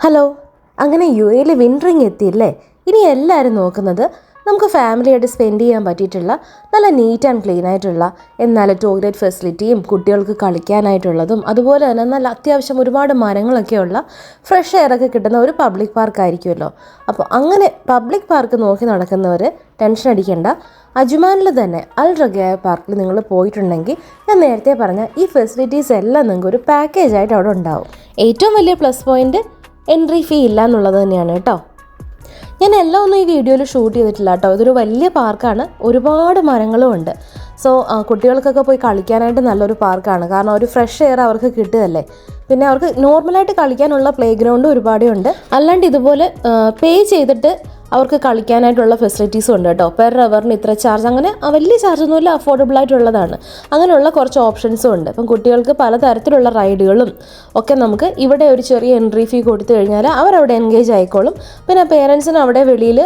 Hello, അങ്ങനെ U എയിൽ വിൻ്ററിങ് എത്തിയില്ലേ? ഇനി എല്ലാവരും നോക്കുന്നത് നമുക്ക് ഫാമിലിയായിട്ട് സ്പെൻഡ് ചെയ്യാൻ പറ്റിയിട്ടുള്ള നല്ല നീറ്റ് ആൻഡ് ക്ലീൻ ആയിട്ടുള്ള, എന്നാൽ ടോയ്ലറ്റ് ഫെസിലിറ്റിയും കുട്ടികൾക്ക് കളിക്കാനായിട്ടുള്ളതും അതുപോലെ തന്നെ നല്ല അത്യാവശ്യം ഒരുപാട് മരങ്ങളൊക്കെയുള്ള ഫ്രഷ് എയറൊക്കെ കിട്ടുന്ന ഒരു പബ്ലിക് പാർക്ക് ആയിരിക്കുമല്ലോ. അപ്പോൾ അങ്ങനെ പബ്ലിക് പാർക്ക് നോക്കി നടക്കുന്നവർ ടെൻഷൻ അടിക്കേണ്ട. അജ്മാനിൽ തന്നെ അൽ റഗയ പാർക്കിൽ നിങ്ങൾ പോയിട്ടുണ്ടെങ്കിൽ ഞാൻ നേരത്തെ പറഞ്ഞ ഈ ഫെസിലിറ്റീസ് എല്ലാം നിങ്ങൾക്ക് ഒരു പാക്കേജായിട്ട് അവിടെ ഉണ്ടാവും. ഏറ്റവും വലിയ പ്ലസ് പോയിൻറ്റ് എൻട്രി ഫീ ഇല്ല എന്നുള്ളത് തന്നെയാണ് കേട്ടോ. ഞാൻ എല്ലാം ഒന്നും ഈ വീഡിയോയിൽ ഷൂട്ട് ചെയ്തിട്ടില്ല കേട്ടോ. ഇതൊരു വലിയ പാർക്കാണ്, ഒരുപാട് മരങ്ങളും ഉണ്ട്. സോ കുട്ടികൾക്കൊക്കെ പോയി കളിക്കാനായിട്ട് നല്ലൊരു പാർക്കാണ്. കാരണം ഒരു ഫ്രഷ് എയർ അവർക്ക് കിട്ടുകയല്ലേ. പിന്നെ അവർക്ക് നോർമലായിട്ട് കളിക്കാനുള്ള പ്ലേ ഗ്രൗണ്ട് ഒരുപാടേ ഉണ്ട്. അല്ലാണ്ട് ഇതുപോലെ പേ ചെയ്തിട്ട് അവർക്ക് കളിക്കാനായിട്ടുള്ള ഫെസിലിറ്റീസും ഉണ്ട് കേട്ടോ. പെർ അവറിന് ഇത്ര ചാർജ്, അങ്ങനെ വലിയ ചാർജൊന്നുമില്ല, അഫോർഡബിൾ ആയിട്ടുള്ളതാണ്. അങ്ങനെയുള്ള കുറച്ച് ഓപ്ഷൻസും ഉണ്ട്. അപ്പം കുട്ടികൾക്ക് പലതരത്തിലുള്ള റൈഡുകളും ഒക്കെ നമുക്ക് ഇവിടെ ഒരു ചെറിയ എൻട്രി ഫീ കൊടുത്തു കഴിഞ്ഞാൽ അവരവിടെ എൻഗേജ് ആയിക്കോളും. പിന്നെ പേരൻസിന് അവിടെ വെളിയിൽ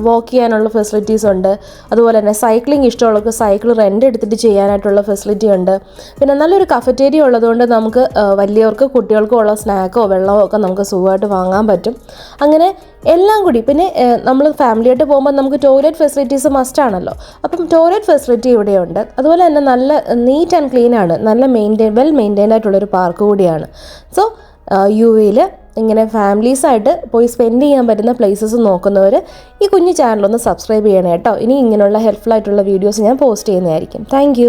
വാക്ക് ചെയ്യാനുള്ള ഫെസിലിറ്റീസ് ഉണ്ട്. അതുപോലെ തന്നെ സൈക്ലിംഗ് ഇഷ്ടമുള്ളവർക്ക് സൈക്കിൾ റെൻ്റ് എടുത്തിട്ട് ചെയ്യാനായിട്ടുള്ള ഫെസിലിറ്റി ഉണ്ട്. പിന്നെ നല്ലൊരു കഫറ്റേരിയ ഉള്ളതുകൊണ്ട് നമുക്ക് വലിയവർക്ക് കുട്ടികൾക്കും ഉള്ള സ്നാക്കോ വെള്ളമോ ഒക്കെ നമുക്ക് സുഖമായിട്ട് വാങ്ങാൻ പറ്റും. അങ്ങനെ എല്ലാം കൂടി. പിന്നെ നമ്മൾ ഫാമിലിയായിട്ട് പോകുമ്പോൾ നമുക്ക് ടോയ്ലറ്റ് ഫെസിലിറ്റീസ് മസ്റ്റ് ആണല്ലോ. അപ്പം ടോയ്ലറ്റ് ഫെസിലിറ്റി ഇവിടെയുണ്ട്. അതുപോലെ തന്നെ നല്ല നീറ്റ് ആൻഡ് ക്ലീൻ ആണ്, നല്ല വെൽ മെയിൻറ്റൈൻഡ് ആയിട്ടുള്ളൊരു പാർക്ക് കൂടിയാണ്. സോ യു എയിൽ ഇങ്ങനെ ഫാമിലീസായിട്ട് പോയി സ്പെൻഡ് ചെയ്യാൻ പറ്റുന്ന പ്ലേസസ് നോക്കുന്നവർ ഈ കുഞ്ഞു ചാനലൊന്ന് സബ്സ്ക്രൈബ് ചെയ്യണേ കേട്ടോ. ഇനി ഇങ്ങനെയുള്ള ഹെൽപ്ഫുൾ ആയിട്ടുള്ള വീഡിയോസ് ഞാൻ പോസ്റ്റ് ചെയ്യുന്നതായിരിക്കും. താങ്ക്